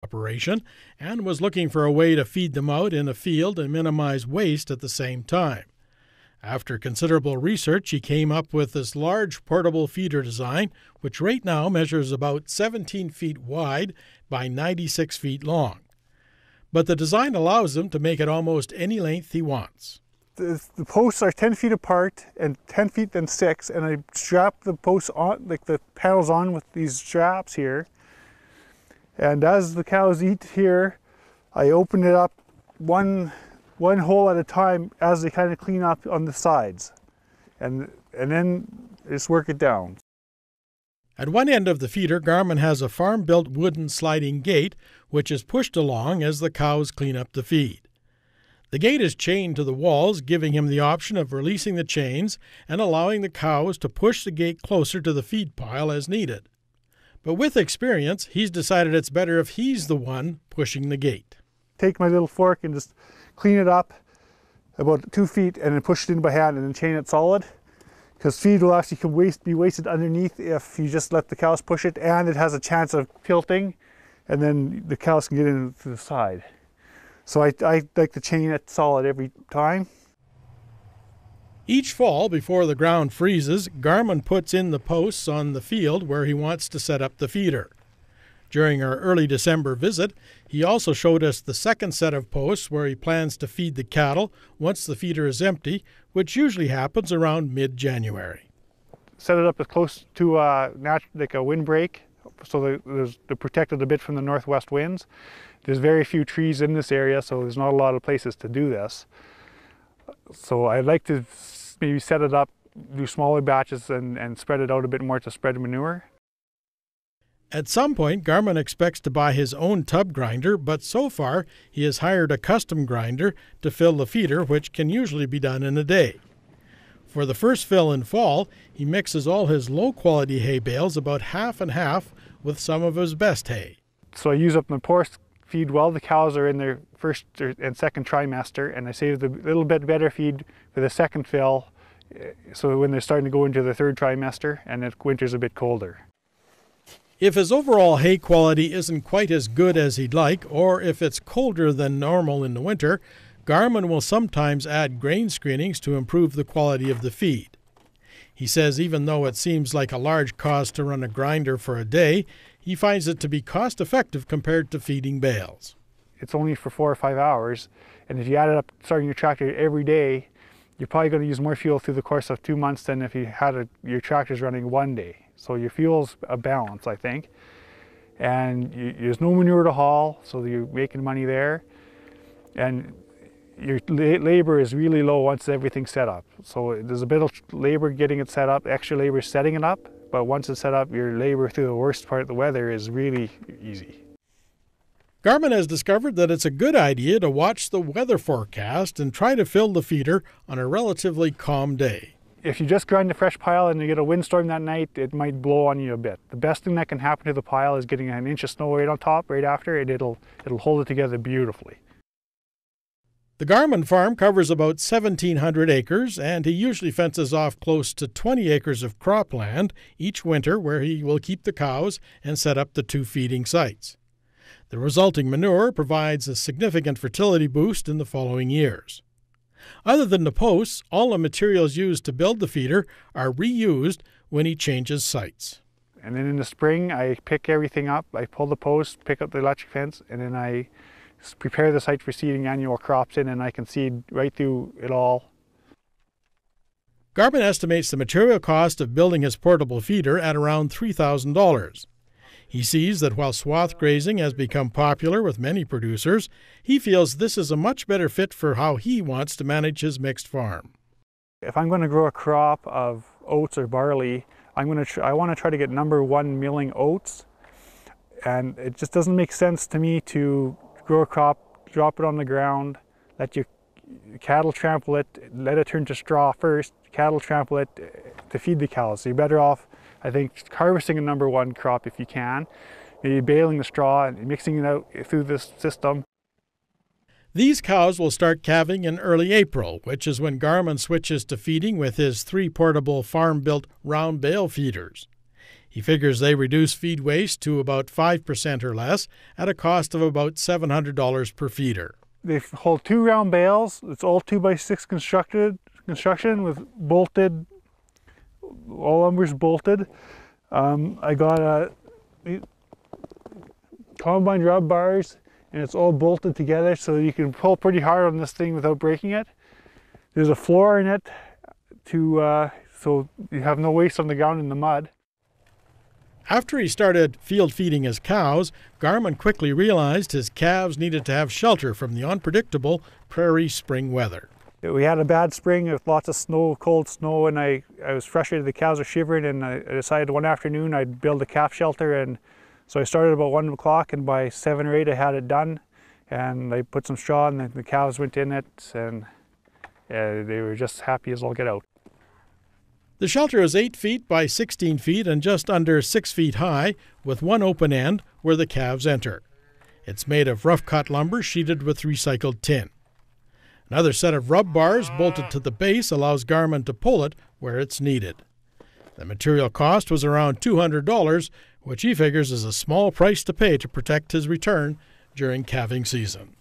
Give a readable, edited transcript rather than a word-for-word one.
operation and was looking for a way to feed them out in a field and minimize waste at the same time. After considerable research, he came up with this large portable feeder design, which right now measures about 17 feet wide by 96 feet long. But the design allows him to make it almost any length he wants. The posts are 10 feet apart and 10 feet then 6, and I strap the posts on, like the panels on with these straps here. And as the cows eat here, I open it up one hole at a time as they kind of clean up on the sides. And then just work it down. At one end of the feeder, Garmin has a farm-built wooden sliding gate, which is pushed along as the cows clean up the feed. The gate is chained to the walls, giving him the option of releasing the chains and allowing the cows to push the gate closer to the feed pile as needed. But with experience, he's decided it's better if he's the one pushing the gate. Take my little fork and just clean it up about 2 feet and then push it in by hand and then chain it solid. Because feed will actually be wasted underneath if you just let the cows push it, and it has a chance of tilting and then the cows can get in to the side. So I like to chain it solid every time. Each fall, before the ground freezes, Garmin puts in the posts on the field where he wants to set up the feeder. During our early December visit, he also showed us the second set of posts where he plans to feed the cattle once the feeder is empty, which usually happens around mid-January. Set it up as close to like a windbreak, so they're protected a bit from the northwest winds. There's very few trees in this area, so there's not a lot of places to do this. So I'd like to maybe set it up, do smaller batches and spread it out a bit more to spread manure. At some point, Garmin expects to buy his own tub grinder, but so far he has hired a custom grinder to fill the feeder, which can usually be done in a day. For the first fill in fall, he mixes all his low-quality hay bales about half and half with some of his best hay. So I use up my poor feed while the cows are in their first and second trimester, and I save the little bit better feed for the second fill, so when they're starting to go into the third trimester and the winter's a bit colder. If his overall hay quality isn't quite as good as he'd like, or if it's colder than normal in the winter, Garmin will sometimes add grain screenings to improve the quality of the feed. He says even though it seems like a large cost to run a grinder for a day, he finds it to be cost-effective compared to feeding bales. It's only for 4 or 5 hours, and if you add it up starting your tractor every day, you're probably going to use more fuel through the course of 2 months than if you had your tractors running one day. So your fuel's a balance, I think. And there's no manure to haul, so you're making money there. And your labor is really low once everything's set up. So there's a bit of labor getting it set up, extra labor setting it up, but once it's set up, your labor through the worst part of the weather is really easy. Garmin has discovered that it's a good idea to watch the weather forecast and try to fill the feeder on a relatively calm day. If you just grind a fresh pile and you get a windstorm that night, it might blow on you a bit. The best thing that can happen to the pile is getting an inch of snow right on top right after, and it'll hold it together beautifully. The Garmin farm covers about 1,700 acres, and he usually fences off close to 20 acres of cropland each winter where he will keep the cows and set up the 2 feeding sites. The resulting manure provides a significant fertility boost in the following years. Other than the posts, all the materials used to build the feeder are reused when he changes sites. And then in the spring, I pick everything up. I pull the posts, pick up the electric fence, and then I prepare the site for seeding annual crops in, and I can seed right through it all. Garmin estimates the material cost of building his portable feeder at around $3,000. He sees that while swath grazing has become popular with many producers, he feels this is a much better fit for how he wants to manage his mixed farm. If I'm going to grow a crop of oats or barley, I want to try to get #1 milling oats, and it just doesn't make sense to me to grow a crop, drop it on the ground, let your cattle trample it, let it turn to straw first, cattle trample it to feed the cows. So you're better off, I think, harvesting a #1 crop if you can, maybe baling the straw and mixing it out through this system. These cows will start calving in early April, which is when Garmin switches to feeding with his 3 portable farm-built round bale feeders. He figures they reduce feed waste to about 5% or less at a cost of about $700 per feeder. They hold 2 round bales. It's all 2x6 construction with bolted, all lumber's bolted. I got combine rub bars, and it's all bolted together so you can pull pretty hard on this thing without breaking it. There's a floor in it so you have no waste on the ground in the mud. After he started field feeding his cows, Garman quickly realized his calves needed to have shelter from the unpredictable prairie spring weather. We had a bad spring with lots of snow, cold snow, and I was frustrated. The cows were shivering, and I decided one afternoon I'd build a calf shelter. And so I started about 1 o'clock, and by 7 or 8 I had it done. And I put some straw, and the cows went in it, and they were just happy as all get out. The shelter is 8 feet by 16 feet and just under 6 feet high, with one open end where the calves enter. It's made of rough-cut lumber sheeted with recycled tin. Another set of rub bars bolted to the base allows Garman to pull it where it's needed. The material cost was around $200, which he figures is a small price to pay to protect his return during calving season.